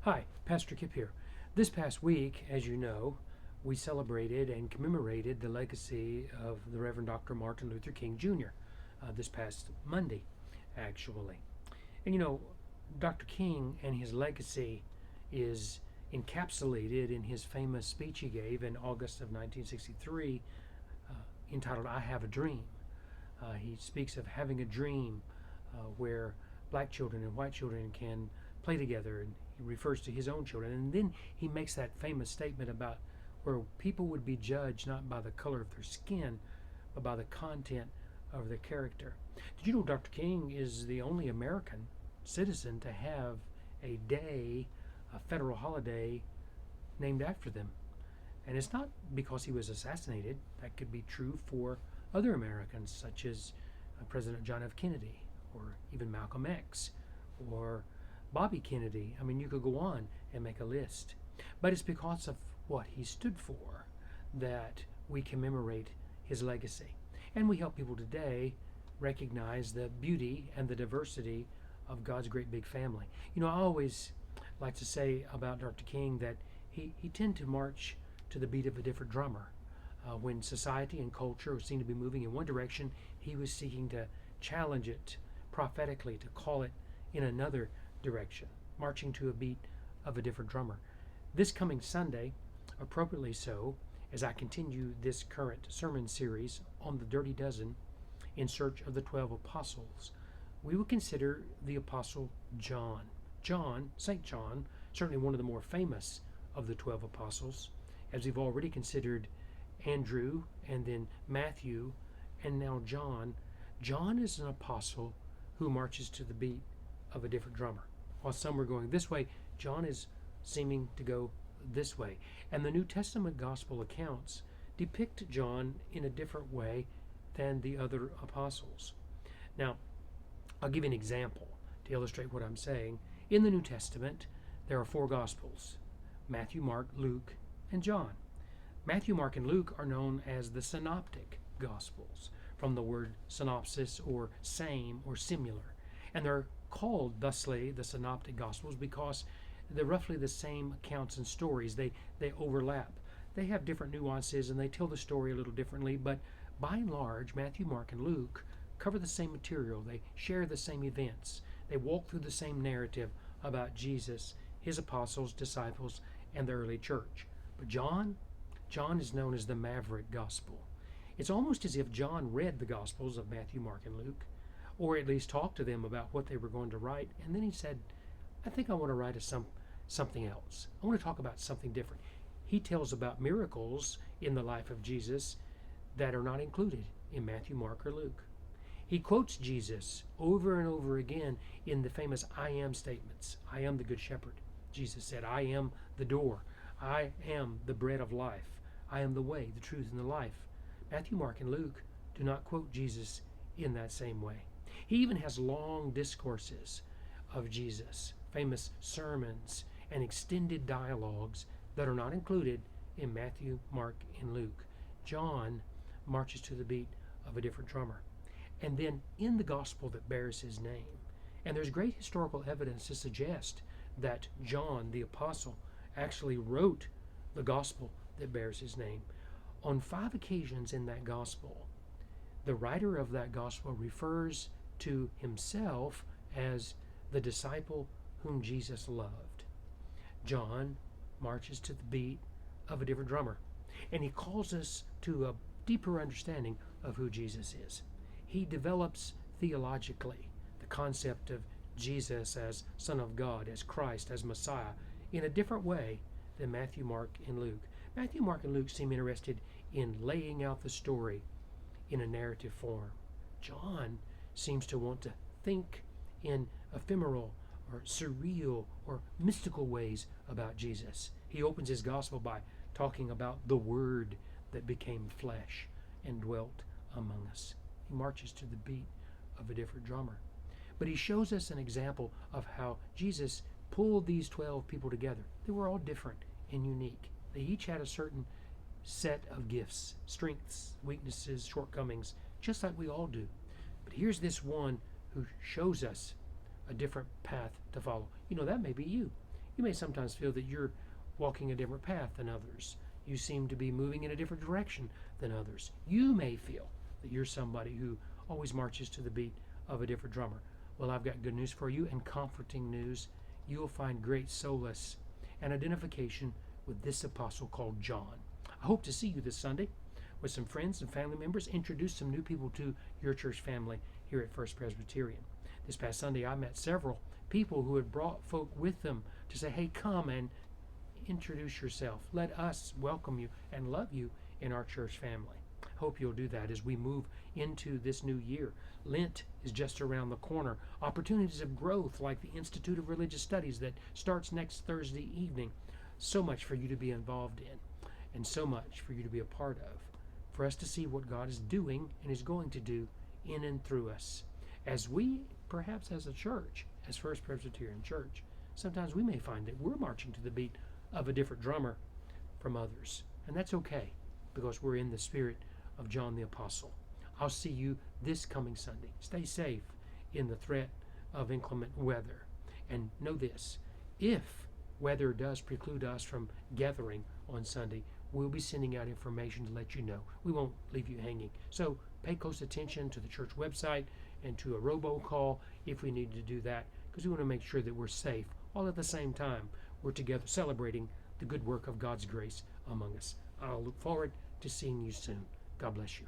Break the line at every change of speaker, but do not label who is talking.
Hi, Pastor Kip here. This past week, as you know, we celebrated and commemorated the legacy of the Reverend Dr. Martin Luther King Jr. This past Monday, actually. And Dr. King and his legacy is encapsulated in his famous speech he gave in August of 1963, entitled I Have a Dream. He speaks of having a dream where black children and white children can play together, and he refers to his own children. And then he makes that famous statement about where people would be judged not by the color of their skin, but by the content of their character. Did you know Dr. King is the only American citizen to have a day, a federal holiday, named after them? And it's not because he was assassinated. That could be true for other Americans, such as President John F. Kennedy, or even Malcolm X, or Bobby Kennedy. I mean, you could go on and make a list. But it's because of what he stood for that we commemorate his legacy. And we help people today recognize the beauty and the diversity of God's great big family. I always like to say about Dr. King that he tended to march to the beat of a different drummer. When society and culture seemed to be moving in one direction, he was seeking to challenge it prophetically, to call it in another direction, marching to a beat of a different drummer. This coming Sunday, appropriately so, as I continue this current sermon series on the Dirty Dozen in search of the 12 apostles, we will consider the apostle John. St. John, certainly one of the more famous of the 12 apostles, as we've already considered Andrew and then Matthew and now John. John is an apostle who marches to the beat of a different drummer. While some were going this way, John is seeming to go this way. And the New Testament gospel accounts depict John in a different way than the other apostles. Now, I'll give you an example to illustrate what I'm saying. In the New Testament, there are 4 gospels: Matthew, Mark, Luke, and John. Matthew, Mark, and Luke are known as the synoptic gospels, from the word synopsis, or same, or similar. And they're called thusly the synoptic gospels because they're roughly the same accounts and stories. They overlap. They have different nuances and they tell the story a little differently, but by and large, Matthew, Mark, and Luke cover the same material. They share the same events. They walk through the same narrative about Jesus, his apostles, disciples, and the early church. But John is known as the maverick gospel. It's almost as if John read the gospels of Matthew, Mark, and Luke, or at least talked to them about what they were going to write, and then he said, I think I want to write something else. I want to talk about something different. He tells about miracles in the life of Jesus that are not included in Matthew, Mark, or Luke. He quotes Jesus over and over again in the famous I am statements. I am the good shepherd. Jesus said, I am the door. I am the bread of life. I am the way, the truth, and the life. Matthew, Mark, and Luke do not quote Jesus in that same way. He even has long discourses of Jesus, famous sermons, and extended dialogues that are not included in Matthew, Mark, and Luke. John marches to the beat of a different drummer. And then in the gospel that bears his name, and there's great historical evidence to suggest that John, the apostle, actually wrote the gospel that bears his name. On 5 occasions in that gospel, the writer of that gospel refers to himself as the disciple whom Jesus loved. John marches to the beat of a different drummer, and he calls us to a deeper understanding of who Jesus is. He develops theologically the concept of Jesus as Son of God, as Christ, as Messiah, in a different way than Matthew, Mark, and Luke. Matthew, Mark, and Luke seem interested in laying out the story in a narrative form. John seems to want to think in ephemeral or surreal or mystical ways about Jesus. He opens his gospel by talking about the Word that became flesh and dwelt among us. He marches to the beat of a different drummer. But he shows us an example of how Jesus pulled these 12 people together. They were all different and unique. They each had a certain set of gifts, strengths, weaknesses, shortcomings, just like we all do. But here's this one who shows us a different path to follow. That may be you. You may sometimes feel that you're walking a different path than others. You seem to be moving in a different direction than others. You may feel that you're somebody who always marches to the beat of a different drummer. Well, I've got good news for you and comforting news. You will find great solace and identification with this apostle called John. I hope to see you this Sunday with some friends and family members. Introduce some new people to your church family here at First Presbyterian. This past Sunday, I met several people who had brought folk with them to say, hey, come and introduce yourself. Let us welcome you and love you in our church family. Hope you'll do that as we move into this new year. Lent is just around the corner. Opportunities of growth like the Institute of Religious Studies that starts next Thursday evening. So much for you to be involved in and so much for you to be a part of. For us to see what God is doing and is going to do in and through us. As we, perhaps as a church, as First Presbyterian Church, sometimes we may find that we're marching to the beat of a different drummer from others. And that's okay, because we're in the spirit of John the Apostle. I'll see you this coming Sunday. Stay safe in the threat of inclement weather. And know this, if weather does preclude us from gathering on Sunday, we'll be sending out information to let you know. We won't leave you hanging. So pay close attention to the church website and to a robocall if we need to do that, because we want to make sure that we're safe, all at the same time we're together celebrating the good work of God's grace among us. I'll look forward to seeing you soon. God bless you.